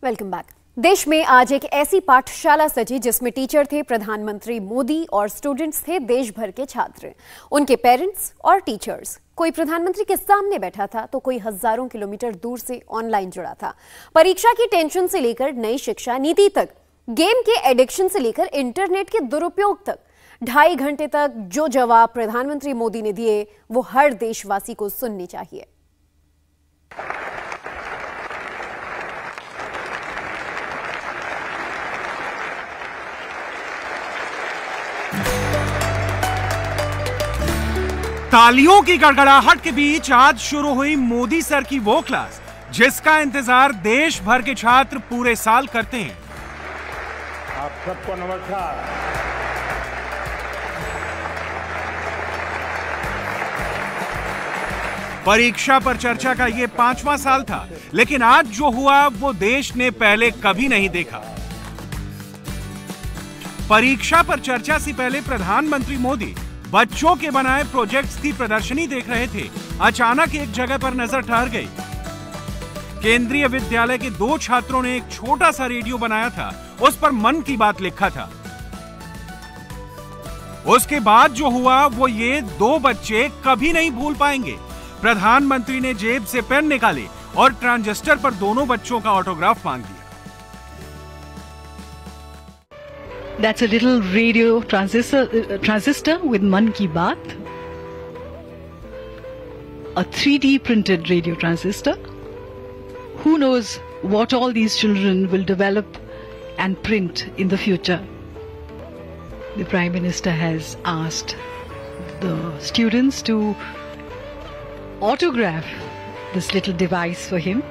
Welcome back. देश में आज एक ऐसी पाठशाला सजी जिसमें टीचर थे प्रधानमंत्री मोदी और स्टूडेंट्स थे देश भर के छात्र, उनके पेरेंट्स और टीचर्स। कोई प्रधानमंत्री के सामने बैठा था तो कोई हजारों किलोमीटर दूर से ऑनलाइन जुड़ा था। परीक्षा की टेंशन से लेकर नई शिक्षा नीति तक, गेम के एडिक्शन से लेकर इंटरनेट के दुरुपयोग तक, 2.5 घंटे तक जो जवाब प्रधानमंत्री मोदी ने दिए वो हर देशवासी को सुनने चाहिए। तालियों की गड़गड़ाहट के बीच आज शुरू हुई मोदी सर की वो क्लास जिसका इंतजार देश भर के छात्र पूरे साल करते हैं। आप सबको नमस्कार। परीक्षा पर चर्चा का ये 5वां साल था, लेकिन आज जो हुआ वो देश ने पहले कभी नहीं देखा। परीक्षा पर चर्चा से पहले प्रधानमंत्री मोदी बच्चों के बनाए प्रोजेक्ट्स की प्रदर्शनी देख रहे थे। अचानक एक जगह पर नजर ठहर गई। केंद्रीय विद्यालय के 2 छात्रों ने एक छोटा सा रेडियो बनाया था, उस पर मन की बात लिखा था। उसके बाद जो हुआ वो ये 2 बच्चे कभी नहीं भूल पाएंगे। प्रधानमंत्री ने जेब से पेन निकाले और ट्रांजिस्टर पर दोनों बच्चों का ऑटोग्राफ मांग लिया। That's a little radio transistor with Man Ki Baat, a 3D printed radio transistor. Who knows what all these children will develop and print in the future. The Prime Minister has asked the students to autograph this little device for him.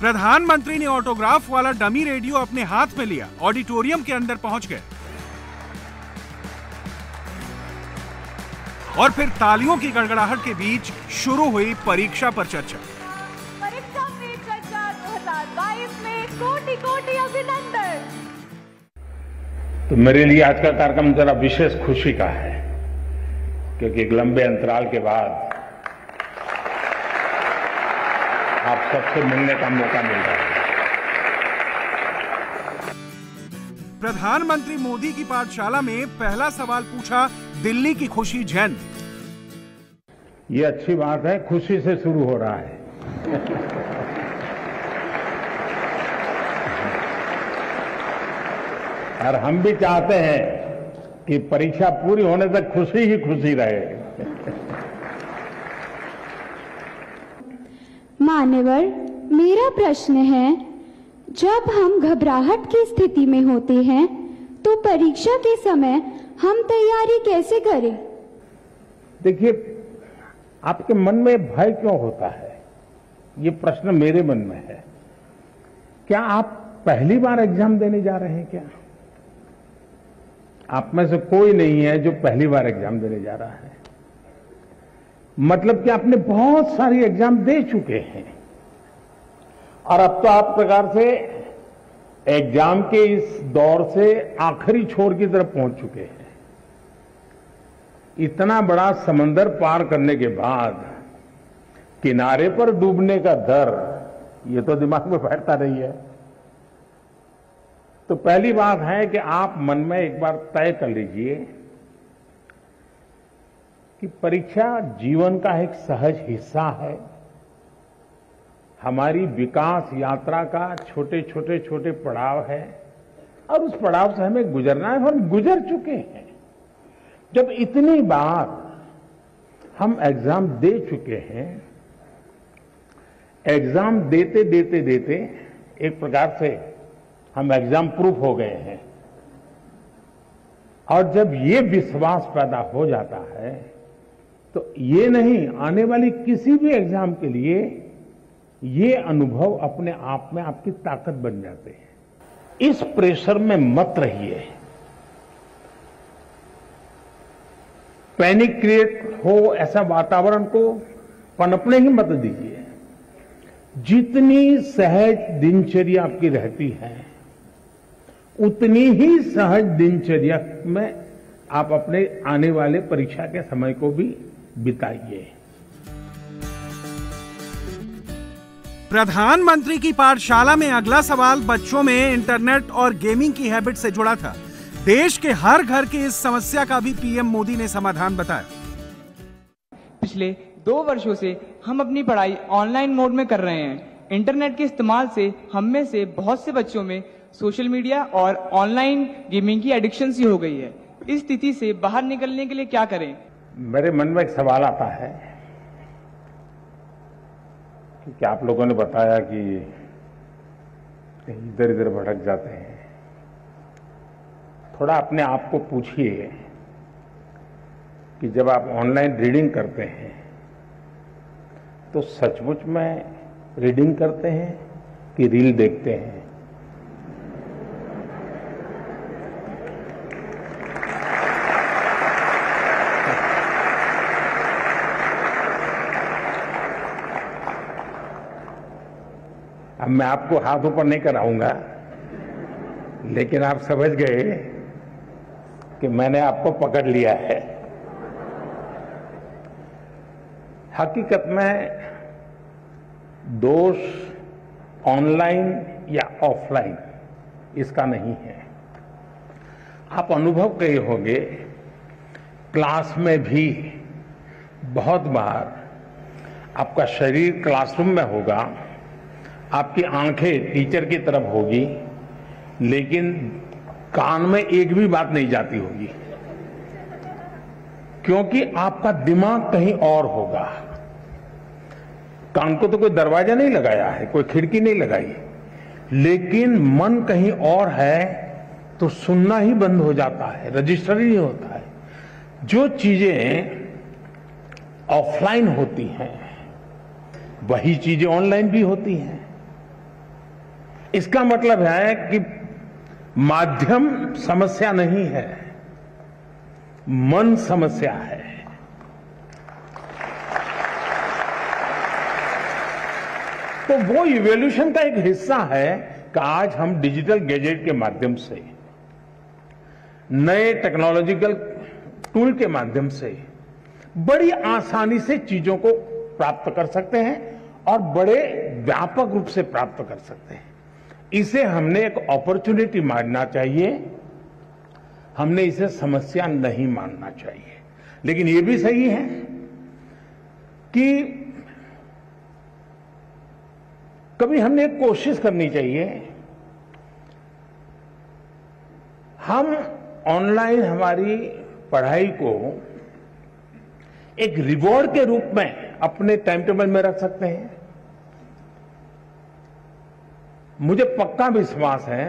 प्रधानमंत्री ने autograph वाला dummy radio अपने हाथ में लिया, auditorium के अंदर पहुंच गए और फिर तालियों की गड़गड़ाहट के बीच शुरू हुई परीक्षा पर चर्चा। परीक्षा पे चर्चा 2022 में कोटि-कोटि अभिनंदन। तो मेरे लिए आज का कार्यक्रम जरा विशेष खुशी का है, क्योंकि एक लंबे अंतराल के बाद आप सबसे मिलने का मौका मिल रहा है। प्रधानमंत्री मोदी की पाठशाला में पहला सवाल पूछा दिल्ली की खुशी जैन। ये अच्छी बात है, खुशी से शुरू हो रहा है। और हम भी चाहते हैं कि परीक्षा पूरी होने तक खुशी ही खुशी रहे। मान्यवर, मेरा प्रश्न है, जब हम घबराहट की स्थिति में होते हैं तो परीक्षा के समय हम तैयारी कैसे करें? देखिए, आपके मन में भय क्यों होता है, ये प्रश्न मेरे मन में है। क्या आप पहली बार एग्जाम देने जा रहे हैं? क्या आप में से कोई नहीं है जो पहली बार एग्जाम देने जा रहा है? मतलब कि आपने बहुत सारी एग्जाम दे चुके हैं और अब तो आप प्रकार से एग्जाम के इस दौर से आखिरी छोर की तरफ पहुंच चुके हैं। इतना बड़ा समंदर पार करने के बाद किनारे पर डूबने का डर, ये तो दिमाग में बैठता नहीं है। तो पहली बात है कि आप मन में एक बार तय कर लीजिए कि परीक्षा जीवन का एक सहज हिस्सा है। हमारी विकास यात्रा का छोटे पड़ाव है और उस पड़ाव से हमें गुजरना है। हम गुजर चुके हैं। जब इतनी बार हम एग्जाम दे चुके हैं, एग्जाम देते एक प्रकार से हम एग्जाम प्रूफ हो गए हैं। और जब ये विश्वास पैदा हो जाता है तो ये नहीं, आने वाली किसी भी एग्जाम के लिए ये अनुभव अपने आप में आपकी ताकत बन जाते हैं। इस प्रेशर में मत रहिए, पैनिक क्रिएट हो ऐसा वातावरण को पनपने ही मत दीजिए। जितनी सहज दिनचर्या आपकी रहती है, उतनी ही सहज दिनचर्या में आप अपने आने वाले परीक्षा के समय को भी बिताइए। प्रधानमंत्री की पाठशाला में अगला सवाल बच्चों में इंटरनेट और गेमिंग की हैबिट से जुड़ा था। देश के हर घर की इस समस्या का भी पीएम मोदी ने समाधान बताया। पिछले 2 वर्षों से हम अपनी पढ़ाई ऑनलाइन मोड में कर रहे हैं। इंटरनेट के इस्तेमाल से हम में से बहुत से बच्चों में सोशल मीडिया और ऑनलाइन गेमिंग की एडिक्शन सी हो गई है। इस स्थिति से बाहर निकलने के लिए क्या करें? मेरे मन में एक सवाल आता है कि क्या आप लोगों ने बताया कि इधर इधर भटक जाते हैं। थोड़ा अपने आप को पूछिए कि जब आप ऑनलाइन रीडिंग करते हैं तो सचमुच में रीडिंग करते हैं कि रील देखते हैं? अब मैं आपको हाथ ऊपर नहीं कराऊंगा, लेकिन आप समझ गए कि मैंने आपको पकड़ लिया है। हकीकत में दोष ऑनलाइन या ऑफलाइन इसका नहीं है। आप अनुभव किए होंगे, क्लास में भी बहुत बार आपका शरीर क्लासरूम में होगा, आपकी आंखें टीचर की तरफ होगी, लेकिन कान में एक भी बात नहीं जाती होगी, क्योंकि आपका दिमाग कहीं और होगा। कान को तो कोई दरवाजा नहीं लगाया है, कोई खिड़की नहीं लगाई, लेकिन मन कहीं और है तो सुनना ही बंद हो जाता है, रजिस्टर ही नहीं होता है। जो चीजें ऑफलाइन होती हैं वही चीजें ऑनलाइन भी होती हैं। इसका मतलब है कि माध्यम समस्या नहीं है, मन समस्या है। तो वो इवोल्यूशन का एक हिस्सा है कि आज हम डिजिटल गैजेट के माध्यम से, नए टेक्नोलॉजिकल टूल के माध्यम से बड़ी आसानी से चीजों को प्राप्त कर सकते हैं और बड़े व्यापक रूप से प्राप्त कर सकते हैं। इसे हमने एक अपॉर्चुनिटी मानना चाहिए, हमने इसे समस्या नहीं मानना चाहिए। लेकिन ये भी सही है कि कभी हमने एक कोशिश करनी चाहिए, हम ऑनलाइन हमारी पढ़ाई को एक रिवॉर्ड के रूप में अपने टाइम टेबल में रख सकते हैं। मुझे पक्का विश्वास है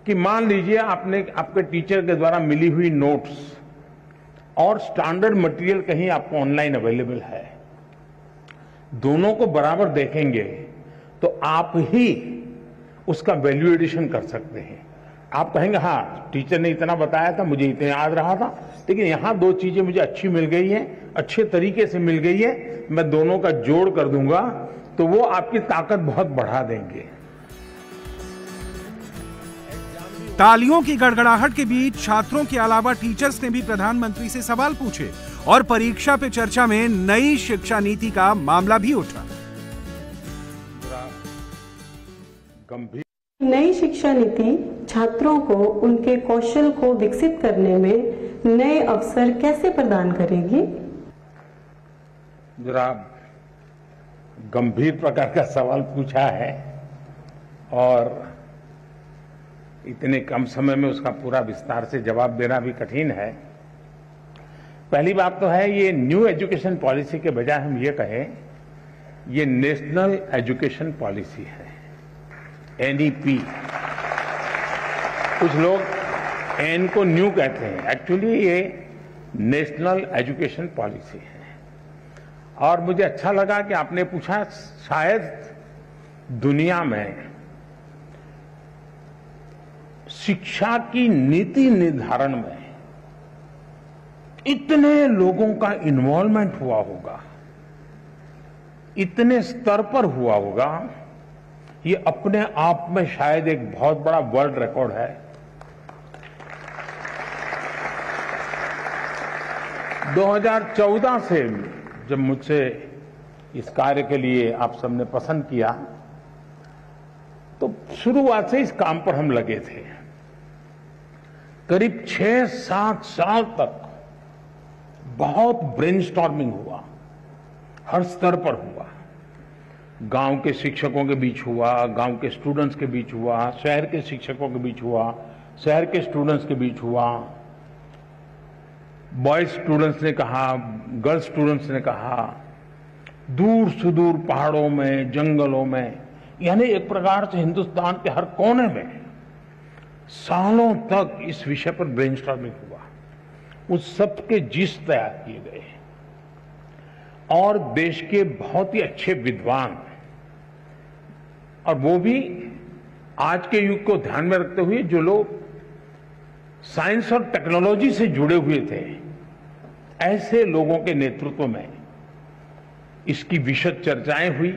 कि मान लीजिए आपने आपके टीचर के द्वारा मिली हुई नोट्स और स्टैंडर्ड मटेरियल कहीं आपको ऑनलाइन अवेलेबल है, दोनों को बराबर देखेंगे तो आप ही उसका वैल्यू एडिशन कर सकते हैं। आप कहेंगे हाँ टीचर ने इतना बताया था, मुझे इतना याद रहा था, लेकिन यहां 2 चीजें मुझे अच्छी मिल गई हैं, अच्छे तरीके से मिल गई है, मैं दोनों का जोड़ कर दूंगा, तो वो आपकी ताकत बहुत बढ़ा देंगे। तालियों की गड़गड़ाहट के बीच छात्रों के अलावा टीचर्स ने भी प्रधानमंत्री से सवाल पूछे और परीक्षा पे चर्चा में नई शिक्षा नीति का मामला भी उठा। नई शिक्षा नीति छात्रों को उनके कौशल को विकसित करने में नए अवसर कैसे प्रदान करेगी? जरा गंभीर प्रकार का सवाल पूछा है और इतने कम समय में उसका पूरा विस्तार से जवाब देना भी कठिन है। पहली बात तो है, ये न्यू एजुकेशन पॉलिसी के बजाय हम ये कहें ये नेशनल एजुकेशन पॉलिसी है, एनईपी। कुछ लोग एन को न्यू कहते हैं, एक्चुअली ये नेशनल एजुकेशन पॉलिसी है। और मुझे अच्छा लगा कि आपने पूछा, शायद दुनिया में शिक्षा की नीति निर्धारण में इतने लोगों का इन्वॉल्वमेंट हुआ होगा, इतने स्तर पर हुआ होगा, ये अपने आप में शायद एक बहुत बड़ा वर्ल्ड रिकॉर्ड है। 2014 से जब मुझसे इस कार्य के लिए आप सबने पसंद किया, तो शुरुआत से इस काम पर हम लगे थे। करीब 6-7 साल तक बहुत ब्रेनस्टॉर्मिंग हुआ, हर स्तर पर हुआ। गांव के शिक्षकों के बीच हुआ, गांव के स्टूडेंट्स के बीच हुआ, शहर के शिक्षकों के बीच हुआ, शहर के स्टूडेंट्स के बीच हुआ। बॉयज स्टूडेंट्स ने कहा, गर्ल्स स्टूडेंट्स ने कहा, दूर सुदूर पहाड़ों में, जंगलों में, यानी एक प्रकार से हिंदुस्तान के हर कोने में सालों तक इस विषय पर ब्रेनस्टॉर्मिंग हुआ। उस सब के जिस तैयार किए गए और देश के बहुत ही अच्छे विद्वान, और वो भी आज के युग को ध्यान में रखते हुए जो लोग साइंस और टेक्नोलॉजी से जुड़े हुए थे, ऐसे लोगों के नेतृत्व में इसकी विशद चर्चाएं हुई।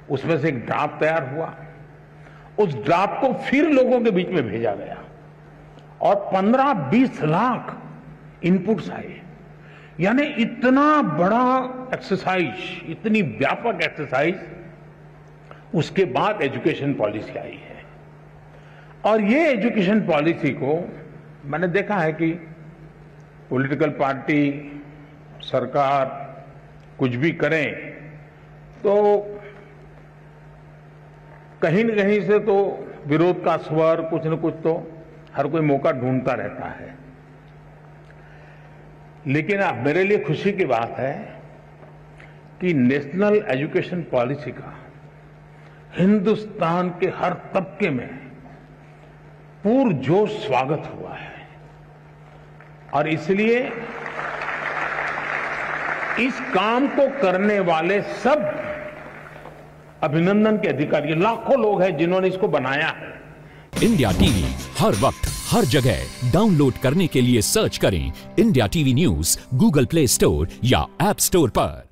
उसमें से एक ड्राफ्ट तैयार हुआ। उस ड्राफ्ट को फिर लोगों के बीच में भेजा गया और 15-20 लाख इनपुट्स आए। यानी इतना बड़ा एक्सरसाइज, इतनी व्यापक एक्सरसाइज, उसके बाद एजुकेशन पॉलिसी आई है। और ये एजुकेशन पॉलिसी को मैंने देखा है कि पॉलिटिकल पार्टी, सरकार कुछ भी करें तो कहीं न कहीं से तो विरोध का स्वर, कुछ न कुछ तो हर कोई मौका ढूंढता रहता है। लेकिन अब मेरे लिए खुशी की बात है कि नेशनल एजुकेशन पॉलिसी का हिंदुस्तान के हर तबके में पुरजोश स्वागत हुआ है। और इसलिए इस काम को करने वाले सब अभिनंदन के अधिकारी, लाखों लोग हैं जिन्होंने इसको बनाया है। इंडिया टीवी हर वक्त हर जगह डाउनलोड करने के लिए सर्च करें India TV news Google play store या ऐप स्टोर पर।